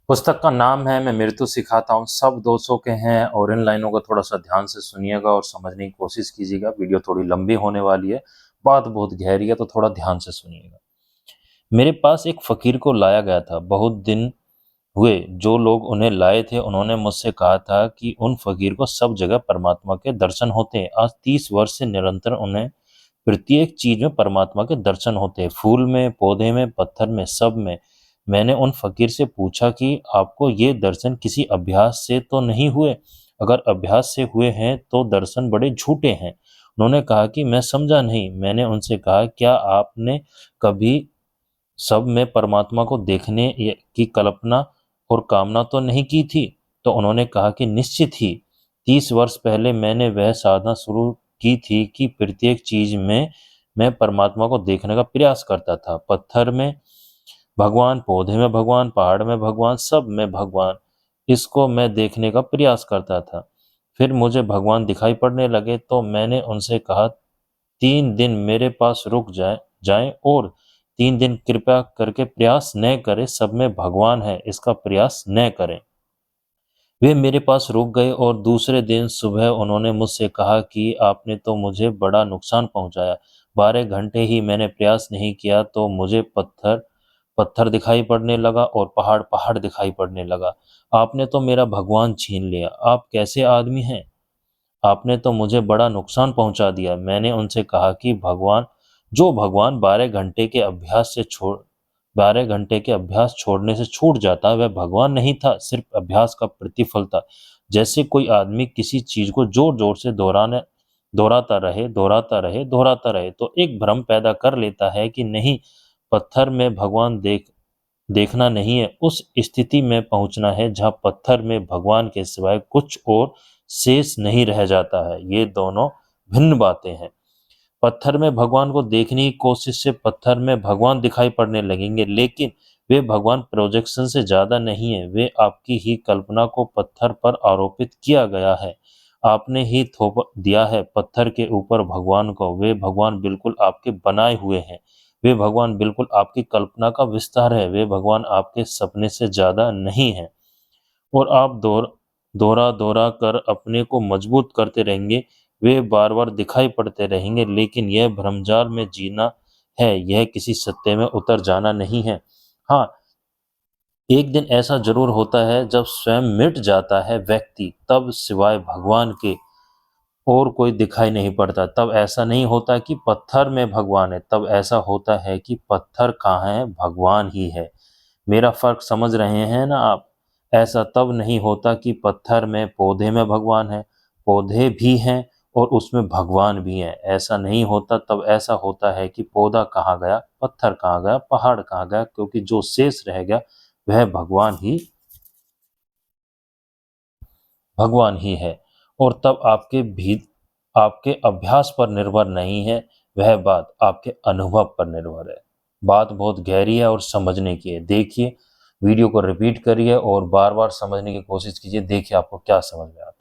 पुस्तक का नाम है मैं मृत्यु सिखाता हूँ, सब 200 के हैं और इन लाइनों को थोड़ा-सा ध्यान से सुनिएगा और समझने की कोशिश कीजिएगा। वीडियो थोड़ी लंबी होने वाली है, बात बहुत गहरी है तो थोड़ा ध्यान से सुनिएगा। मेरे पास एक फ़कीर को लाया गया था, बहुत दिन हुए जो लोग उन्हें लाए थे उन्होंने मुझसे कहा था कि उन फ़कीर को सब जगह परमात्मा के दर्शन होते हैं। आज 30 वर्ष से निरंतर उन्हें प्रत्येक चीज़ में परमात्मा के दर्शन होते हैं, फूल में, पौधे में, पत्थर में, सब में। मैंने उन फ़कीर से पूछा कि आपको ये दर्शन किसी अभ्यास से तो नहीं हुए? अगर अभ्यास से हुए हैं तो दर्शन बड़े झूठे हैं। उन्होंने कहा कि मैं समझा नहीं। मैंने उनसे कहा क्या आपने कभी सब में परमात्मा को देखने की कल्पना और कामना तो नहीं की थी? तो उन्होंने कहा कि निश्चित ही 30 वर्ष पहले मैंने वह साधना शुरू की थी कि प्रत्येक चीज में मैं परमात्मा को देखने का प्रयास करता था। पत्थर में भगवान, पौधे में भगवान, पहाड़ में भगवान, सब में भगवान। इसको मैं देखने का प्रयास करता था। फिर मुझे भगवान दिखाई पड़ने लगे तो मैंने उनसे कहा 3 दिन मेरे पास रुक जाएं और 3 दिन कृपया करके प्रयास न करें, सब में भगवान है इसका प्रयास न करें। वे मेरे पास रुक गए और दूसरे दिन सुबह उन्होंने मुझसे कहा कि आपने तो मुझे बड़ा नुकसान पहुंचाया। 12 घंटे ही मैंने प्रयास नहीं किया तो मुझे पत्थर पत्थर दिखाई पड़ने लगा और पहाड़ पहाड़ दिखाई पड़ने लगा। आपने तो मेरा भगवान छीन लिया। आप कैसे आदमी हैं? आपने तो मुझे बड़ा नुकसान पहुंचा दिया। मैंने उनसे कहा कि भगवान 12 घंटे के अभ्यास छोड़ने से छूट जाता वह भगवान नहीं था, सिर्फ अभ्यास का प्रतिफल था। जैसे कोई आदमी किसी चीज को जोर जोर से दोहराता रहे तो एक भ्रम पैदा कर लेता है कि नहीं, पत्थर में भगवान देखना नहीं है, उस स्थिति में पहुंचना है जहां पत्थर में भगवान के सिवाय कुछ और शेष नहीं रह जाता है। ये दोनों भिन्न बातें हैं। पत्थर में भगवान को देखने की कोशिश से पत्थर में भगवान दिखाई पड़ने लगेंगे, लेकिन वे भगवान प्रोजेक्शन से ज्यादा नहीं है। वे आपकी ही कल्पना को पत्थर पर आरोपित किया गया है। आपने ही थोप दिया है पत्थर के ऊपर भगवान को। वे भगवान बिल्कुल आपके बनाए हुए हैं। वे भगवान बिल्कुल आपकी कल्पना का विस्तार है। वे भगवान आपके सपने से ज्यादा नहीं है। और आप दोहरा दोहरा कर अपने को मजबूत करते रहेंगे। वे बार बार दिखाई पड़ते रहेंगे, लेकिन यह भ्रमजाल में जीना है, यह किसी सत्य में उतर जाना नहीं है। हाँ, एक दिन ऐसा जरूर होता है जब स्वयं मिट जाता है व्यक्ति, तब सिवाय भगवान के और कोई दिखाई नहीं पड़ता। तब ऐसा नहीं होता कि पत्थर में भगवान है, तब ऐसा होता है कि पत्थर कहाँ है, भगवान ही है। मेरा फर्क समझ रहे हैं ना आप? ऐसा तब नहीं होता कि पत्थर में, पौधे में भगवान है, पौधे भी हैं और उसमें भगवान भी है। ऐसा नहीं होता, तब ऐसा होता है कि पौधा कहाँ गया, पत्थर कहाँ गया, पहाड़ कहाँ गया, क्योंकि जो शेष रह गया वह भगवान ही है। और तब आपके अभ्यास पर निर्भर नहीं है, वह बात आपके अनुभव पर निर्भर है। बात बहुत गहरी है और समझने की है। देखिए, वीडियो को रिपीट करिए और बार बार समझने की कोशिश कीजिए। देखिए आपको क्या समझ में आता है।